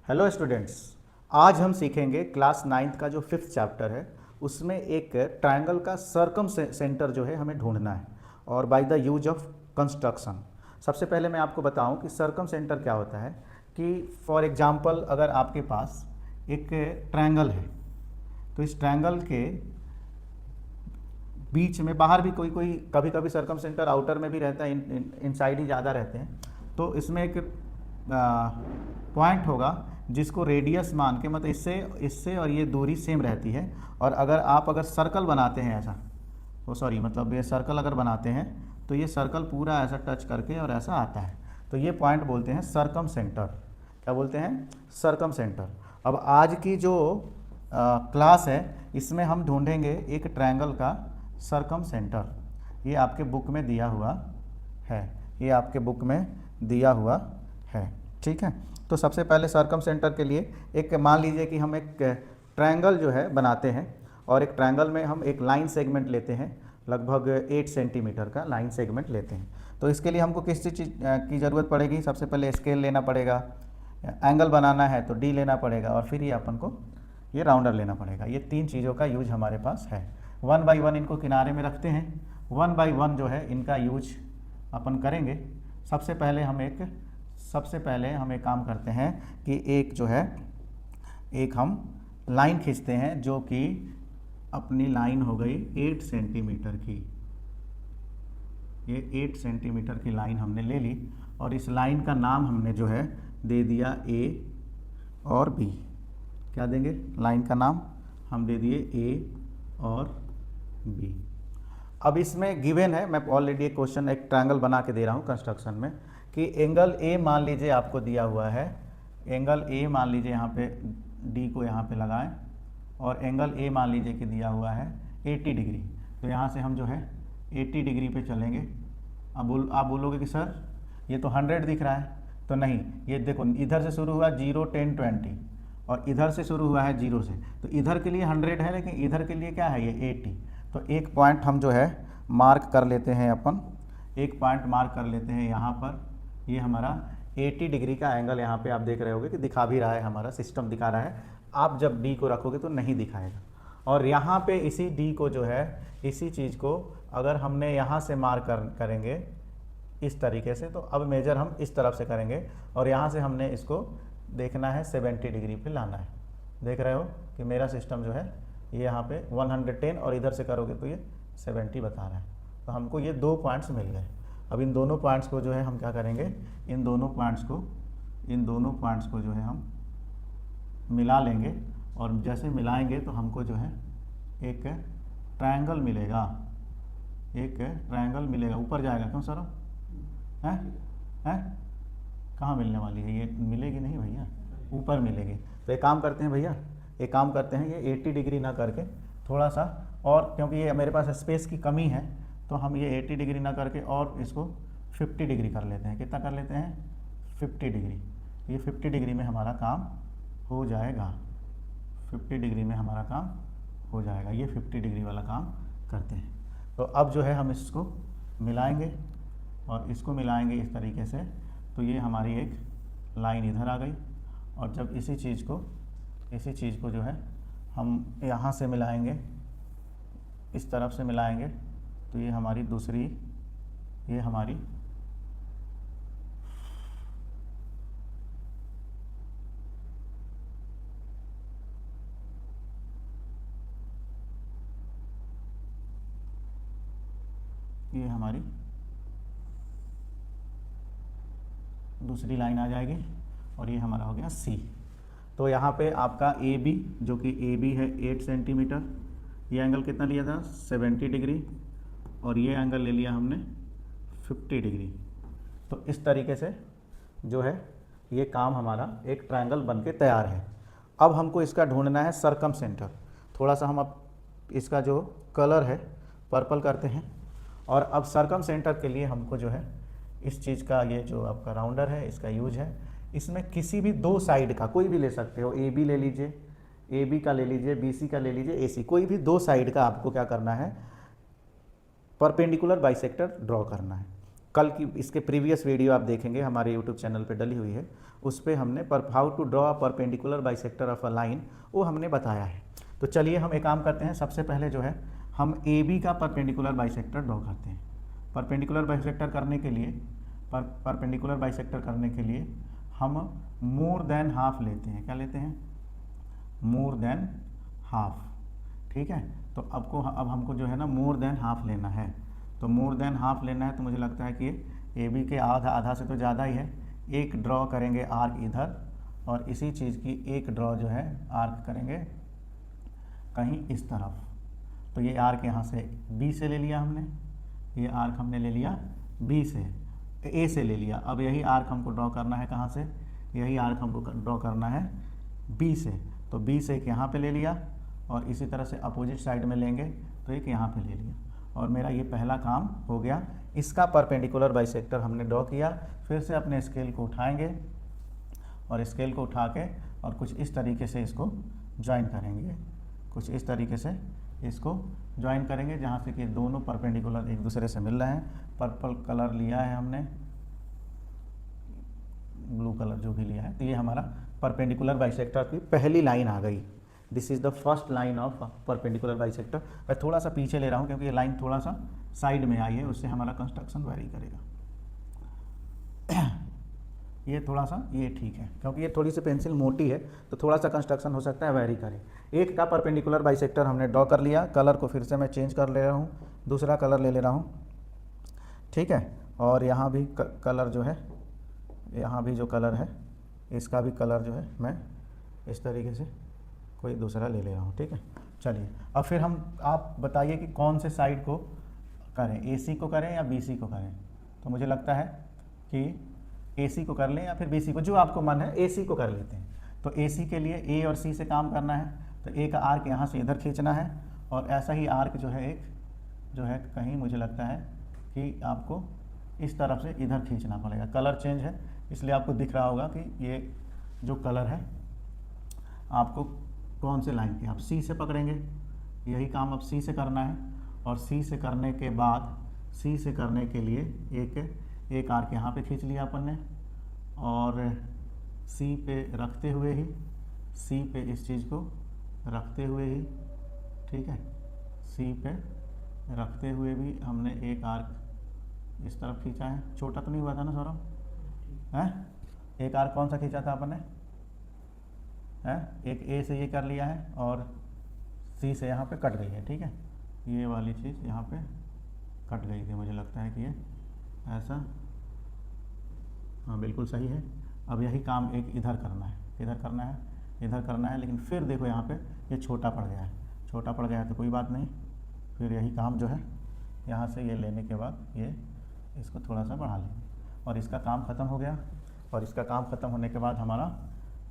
Hello students, आज हम सीखेंगे क्लास नाइन्थ का जो फिफ्थ चैप्टर है उसमें एक ट्रायंगल का सर्कम सेंटर जो है हमें ढूंढना है और by the use of construction. सबसे पहले मैं आपको बताऊं कि सर्कम सेंटर क्या होता है। कि फॉर एग्जांपल अगर आपके पास एक ट्रायंगल है तो इस ट्रायंगल के बीच में बाहर भी कोई कोई कभी कभी सर्कम सेंटर आउटर में भी रहता है, इनसाइड ही ज़्यादा रहते हैं। तो इसमें एक पॉइंट होगा जिसको रेडियस मान के, मतलब इससे इससे और ये दूरी सेम रहती है। और अगर सर्कल बनाते हैं ऐसा, वो सॉरी मतलब ये सर्कल अगर बनाते हैं तो ये सर्कल पूरा ऐसा टच करके और ऐसा आता है, तो ये पॉइंट बोलते हैं सर्कम सेंटर। क्या बोलते हैं? Circum centre. अब आज की जो क्लास है इसमें हम ढूंढेंगे एक ट्रायंगल का सर्कम सेंटर। ये आपके बुक में दिया हुआ है, ये आपके बुक में दिया हुआ है, ठीक है। तो सबसे पहले सर्कम सेंटर के लिए एक मान लीजिए कि हम एक ट्रायंगल जो है बनाते हैं और एक ट्रायंगल में हम एक लाइन सेगमेंट लेते हैं, लगभग 8 सेंटीमीटर का लाइन सेगमेंट लेते हैं। तो इसके लिए हमको किस चीज़ की ज़रूरत पड़ेगी? सबसे पहले स्केल लेना पड़ेगा, एंगल बनाना है तो डी लेना पड़ेगा और फिर ये अपन को ये राउंडर लेना पड़ेगा। ये तीन चीज़ों का यूज हमारे पास है। वन बाई वन इनको किनारे में रखते हैं, वन बाई वन जो है इनका यूज अपन करेंगे। सबसे पहले हम एक काम करते हैं कि एक हम लाइन खींचते हैं जो कि अपनी लाइन हो गई 8 सेंटीमीटर की। ये 8 सेंटीमीटर की लाइन हमने ले ली और इस लाइन का नाम हमने जो है दे दिया ए और बी। क्या देंगे? लाइन का नाम हम दे दिए ए और बी। अब इसमें गिवन है, मैं ऑलरेडी एक क्वेश्चन एक ट्रायंगल बना के दे रहा हूँ कंस्ट्रक्शन में, कि एंगल ए मान लीजिए आपको दिया हुआ है। एंगल ए मान लीजिए यहाँ पे डी को यहाँ पे लगाएं और एंगल ए मान लीजिए कि दिया हुआ है 80 डिग्री। तो यहाँ से हम जो है 80 डिग्री पे चलेंगे। अब आप बोलोगे कि सर ये तो 100 दिख रहा है, तो नहीं, ये देखो इधर से शुरू हुआ 0, 10, 20 और इधर से शुरू हुआ है 0 से, तो इधर के लिए 100 है लेकिन इधर के लिए क्या है? ये 80। तो एक पॉइंट हम जो है मार्क कर लेते हैं, अपन एक पॉइंट मार्क कर लेते हैं यहाँ पर। ये हमारा 80 डिग्री का एंगल यहाँ पे आप देख रहे होगे कि दिखा भी रहा है, हमारा सिस्टम दिखा रहा है। आप जब डी को रखोगे तो नहीं दिखाएगा। और यहाँ पे इसी डी को जो है, इसी चीज़ को अगर हमने यहाँ से मार्क करेंगे इस तरीके से, तो अब मेजर हम इस तरफ से करेंगे और यहाँ से हमने इसको देखना है 70 डिग्री पे लाना है। देख रहे हो कि मेरा सिस्टम जो है ये यहाँ पे 110 और इधर से करोगे तो ये 70 बता रहा है। तो हमको ये दो पॉइंट्स मिल गए। अब इन दोनों पॉइंट्स को जो है हम क्या करेंगे, इन दोनों पॉइंट्स को जो है हम मिला लेंगे और जैसे मिलाएंगे तो हमको जो है एक ट्रायंगल मिलेगा, एक ट्रायंगल मिलेगा। ऊपर जाएगा क्यों सर? हैं कहाँ मिलने वाली है? ये मिलेगी नहीं भैया, ऊपर मिलेगी। तो एक काम करते हैं भैया, एक काम करते हैं, ये 80 डिग्री ना करके थोड़ा सा और, क्योंकि ये मेरे पास स्पेस की कमी है तो हम ये 80 डिग्री ना करके और इसको 50 डिग्री कर लेते हैं। कितना कर लेते हैं? 50 डिग्री। ये 50 डिग्री में हमारा काम हो जाएगा, 50 डिग्री में हमारा काम हो जाएगा। ये 50 डिग्री वाला काम करते हैं। तो अब जो है हम इसको मिलाएंगे और इसको मिलाएंगे इस तरीके से, तो ये हमारी एक लाइन इधर आ गई। और जब इसी चीज़ को जो है हम यहाँ से मिलाएंगे, इस तरफ से मिलाएंगे, तो ये हमारी दूसरी, ये हमारी दूसरी लाइन आ जाएगी और ये हमारा हो गया सी। तो यहाँ पे आपका ए बी, जो कि ए बी है 8 सेंटीमीटर, ये एंगल कितना लिया था? 70 डिग्री और ये एंगल ले लिया हमने 50 डिग्री। तो इस तरीके से जो है ये काम हमारा एक ट्रायंगल बन के तैयार है। अब हमको इसका ढूंढना है सर्कम सेंटर। थोड़ा सा हम अब इसका जो कलर है पर्पल करते हैं और अब सर्कम सेंटर के लिए हमको जो है इस चीज़ का, ये जो आपका राउंडर है इसका यूज है। इसमें किसी भी दो साइड का कोई भी ले सकते हो, ए बी ले लीजिए, ए बी का ले लीजिए, बी सी का ले लीजिए, ए सी, कोई भी दो साइड का आपको क्या करना है? परपेंडिकुलर बाइसेक्टर ड्रॉ करना है। कल की इसके प्रीवियस वीडियो आप देखेंगे हमारे यूट्यूब चैनल पे डली हुई है, उस पर हमने पर how to draw a perpendicular bisector of a line वो हमने बताया है। तो चलिए हम एक काम करते हैं, सबसे पहले जो है हम ए बी का परपेंडिकुलर बाइसेक्टर ड्रॉ करते हैं। परपेंडिकुलर बाइसेक्टर करने के लिए परपेंडिकुलर बाइसेक्टर करने के लिए हम मोर देन हाफ लेते हैं। क्या लेते हैं? More than half. ठीक है, तो अब हमको जो है ना मोर देन हाफ लेना है। तो मोर देन हाफ लेना है तो मुझे लगता है कि ए बी के आधा से तो ज़्यादा ही है। एक ड्रॉ करेंगे आर्क इधर, और इसी चीज़ की एक ड्रॉ जो है आर्क करेंगे कहीं इस तरफ। तो ये आर्क यहाँ से बी से ले लिया हमने, ये आर्क हमने ले लिया बी से, ए से ले लिया। अब यही आर्क हमको ड्रॉ करना है कहाँ से? यही आर्क हमको ड्रॉ करना है बी से। तो बी से एक यहाँ पे ले लिया, और इसी तरह से अपोजिट साइड में लेंगे तो एक यहाँ पे ले लिया, और मेरा ये पहला काम हो गया। इसका परपेंडिकुलर बाइसेक्टर हमने ड्रॉ किया। फिर से अपने स्केल को उठाएंगे, और स्केल को उठा के और कुछ इस तरीके से इसको ज्वाइन करेंगे, कुछ इस तरीके से इसको ज्वाइन करेंगे जहाँ से कि दोनों परपेंडिकुलर एक दूसरे से मिल रहे हैं। पर्पल कलर लिया है हमने, ब्लू कलर जो भी लिया है, तो ये हमारा परपेंडिकुलर बाइसेक्टर की पहली लाइन आ गई। This is the first line of perpendicular bisector. मैं थोड़ा सा पीछे ले रहा हूँ क्योंकि ये लाइन थोड़ा सा साइड में आई है, उससे हमारा कंस्ट्रक्शन वेरी करेगा। ये थोड़ा सा ये ठीक है, क्योंकि ये थोड़ी सी पेंसिल मोटी है तो थोड़ा सा कंस्ट्रक्शन हो सकता है वेरी करे। एक का परपेंडिकुलर बाइसेक्टर हमने ड्रॉ कर लिया। कलर को फिर से मैं चेंज कर ले रहा हूँ, दूसरा कलर ले रहा हूँ। ठीक है, और यहाँ भी कलर जो है, यहाँ भी जो कलर है इसका भी कलर जो है मैं इस तरीके से कोई दूसरा ले रहा हूँ। ठीक है, चलिए अब फिर आप बताइए कि कौन से साइड को करें, AC को करें या BC को करें। तो मुझे लगता है कि AC को कर लें या फिर BC को, जो आपको मन है AC को कर लेते हैं। तो AC के लिए A और C से काम करना है, तो A का आर्क यहाँ से इधर खींचना है, और ऐसा ही आर्क जो है एक जो है कहीं मुझे लगता है कि आपको इस तरफ से इधर खींचना पड़ेगा। कलर चेंज है इसलिए आपको दिख रहा होगा कि ये जो कलर है आपको कौन से लाइन के, आप C से पकड़ेंगे। यही काम अब C से करना है, और C से करने के बाद C से करने के लिए एक आर्क यहाँ पे खींच लिया अपन ने, और C पे रखते हुए ही, C पे इस चीज़ को रखते हुए ही, ठीक है, C पे रखते हुए भी हमने एक आर्क इस तरफ खींचा है। छोटा तो नहीं हुआ था ना सौरभ? हैं, एक आर्क कौन सा खींचा था अपन ने? है एक A से ये कर लिया है, और C से यहाँ पे कट गई है। ठीक है, ये वाली चीज़ यहाँ पे कट गई थी, मुझे लगता है कि ये ऐसा, हाँ बिल्कुल सही है। अब यही काम एक इधर करना है, इधर करना है, इधर करना है, लेकिन फिर देखो यहाँ पे ये छोटा पड़ गया है। छोटा पड़ गया है तो कोई बात नहीं, फिर यही काम जो है यहाँ से ये लेने के बाद ये इसको थोड़ा सा बढ़ा लेंगे, और इसका काम ख़त्म हो गया। और इसका काम ख़त्म होने के बाद हमारा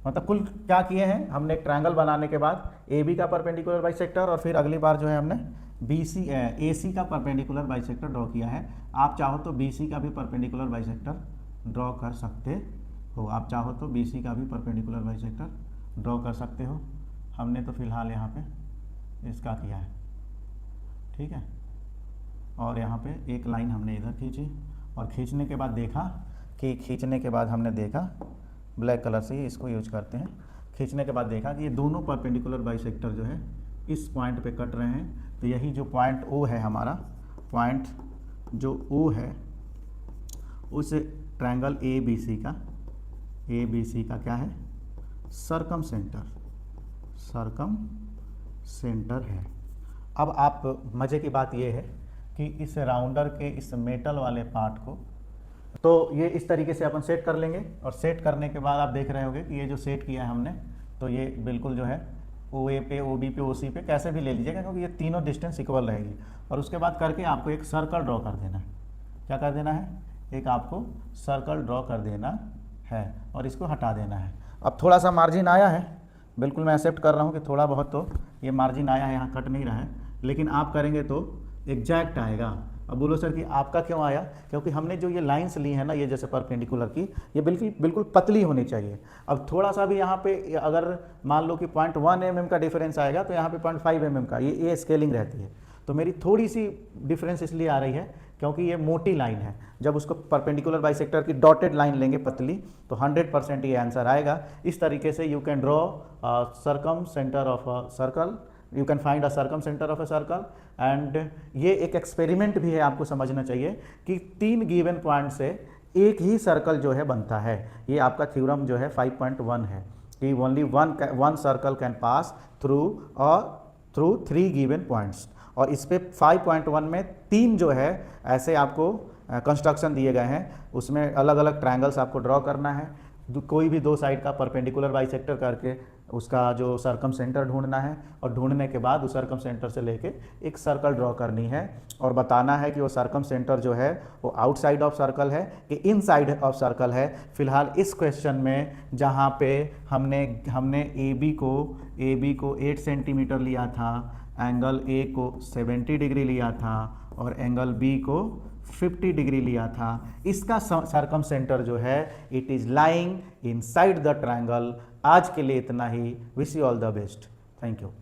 मतलब कुल क्या किए हैं हमने, एक ट्रायंगल बनाने के बाद AB का परपेंडिकुलर बाइसेक्टर, और फिर अगली बार जो है हमने AC का परपेंडिकुलर बाइसेक्टर ड्रॉ किया है। आप चाहो तो BC का भी परपेंडिकुलर बाइसेक्टर ड्रॉ कर सकते हो, आप चाहो तो BC का भी परपेंडिकुलर बाइसेक्टर ड्रॉ कर सकते हो। हमने तो फिलहाल यहाँ पे इसका किया है। ठीक है, और यहाँ पे एक लाइन हमने इधर खींची, और खींचने के बाद हमने देखा ब्लैक कलर से इसको यूज करते हैं। खींचने के बाद देखा कि ये दोनों परपेंडिकुलर बाइसेक्टर जो है इस पॉइंट पे कट रहे हैं। तो यही जो पॉइंट O है हमारा, पॉइंट जो O है उस ट्रायंगल ABC का क्या है? सरकम सेंटर है। अब आप मज़े की बात ये है कि इस राउंडर के इस मेटल वाले पार्ट को तो ये इस तरीके से अपन सेट कर लेंगे, और सेट करने के बाद आप देख रहे होंगे कि ये जो सेट किया है हमने, तो ये बिल्कुल जो है OA पे, OB पे, OC पे कैसे भी ले लीजिएगा, क्योंकि ये तीनों डिस्टेंस इक्वल रहेगी। और उसके बाद करके आपको एक सर्कल ड्रॉ कर देना है। क्या कर देना है? एक आपको सर्कल ड्रॉ कर देना है, और इसको हटा देना है। अब थोड़ा सा मार्जिन आया है, बिल्कुल मैं एक्सेप्ट कर रहा हूँ कि थोड़ा बहुत तो ये मार्जिन आया है, यहाँ कट नहीं रहा है, लेकिन आप करेंगे तो एग्जैक्ट आएगा। अब बोलो सर कि आपका क्यों आया? क्योंकि हमने जो ये लाइंस ली है ना, ये जैसे परपेंडिकुलर की, ये बिल्कुल पतली होनी चाहिए। अब थोड़ा सा भी यहाँ पे अगर मान लो कि 0.1 mm का डिफरेंस आएगा तो यहाँ पे 0.5 mm का ये स्केलिंग रहती है। तो मेरी थोड़ी सी डिफरेंस इसलिए आ रही है क्योंकि ये मोटी लाइन है। जब उसको परपेंडिकुलर बाइसेक्टर की डॉटेड लाइन लेंगे पतली, तो 100% ये आंसर आएगा। इस तरीके से you can draw circum centre of a circle, you can find a circum centre of a circle. And ये एक एक्सपेरिमेंट भी है, आपको समझना चाहिए कि 3 गिवन पॉइंट से एक ही सर्कल जो है बनता है। ये आपका थ्योरम जो है 5.1 है कि only one circle can pass through 3 given points. और इस पे 5.1 में 3 जो है ऐसे आपको कंस्ट्रक्शन दिए गए हैं, उसमें अलग अलग ट्रायंगल्स आपको ड्रॉ करना है, कोई भी 2 साइड का परपेंडिकुलर बाइसेक्टर करके उसका जो सर्कम सेंटर ढूंढना है, और ढूंढने के बाद उस सर्कम सेंटर से लेके एक सर्कल ड्रॉ करनी है और बताना है कि वो सर्कम सेंटर जो है वो आउटसाइड ऑफ सर्कल है कि इनसाइड ऑफ सर्कल है। फिलहाल इस क्वेश्चन में जहाँ पे हमने ए बी को 8 सेंटीमीटर लिया था, एंगल ए को 70 डिग्री लिया था और एंगल बी को 50 डिग्री लिया था, इसका सर्कम सेंटर जो है it is lying inside the triangle. आज के लिए इतना ही। Wish you all the best. Thank you.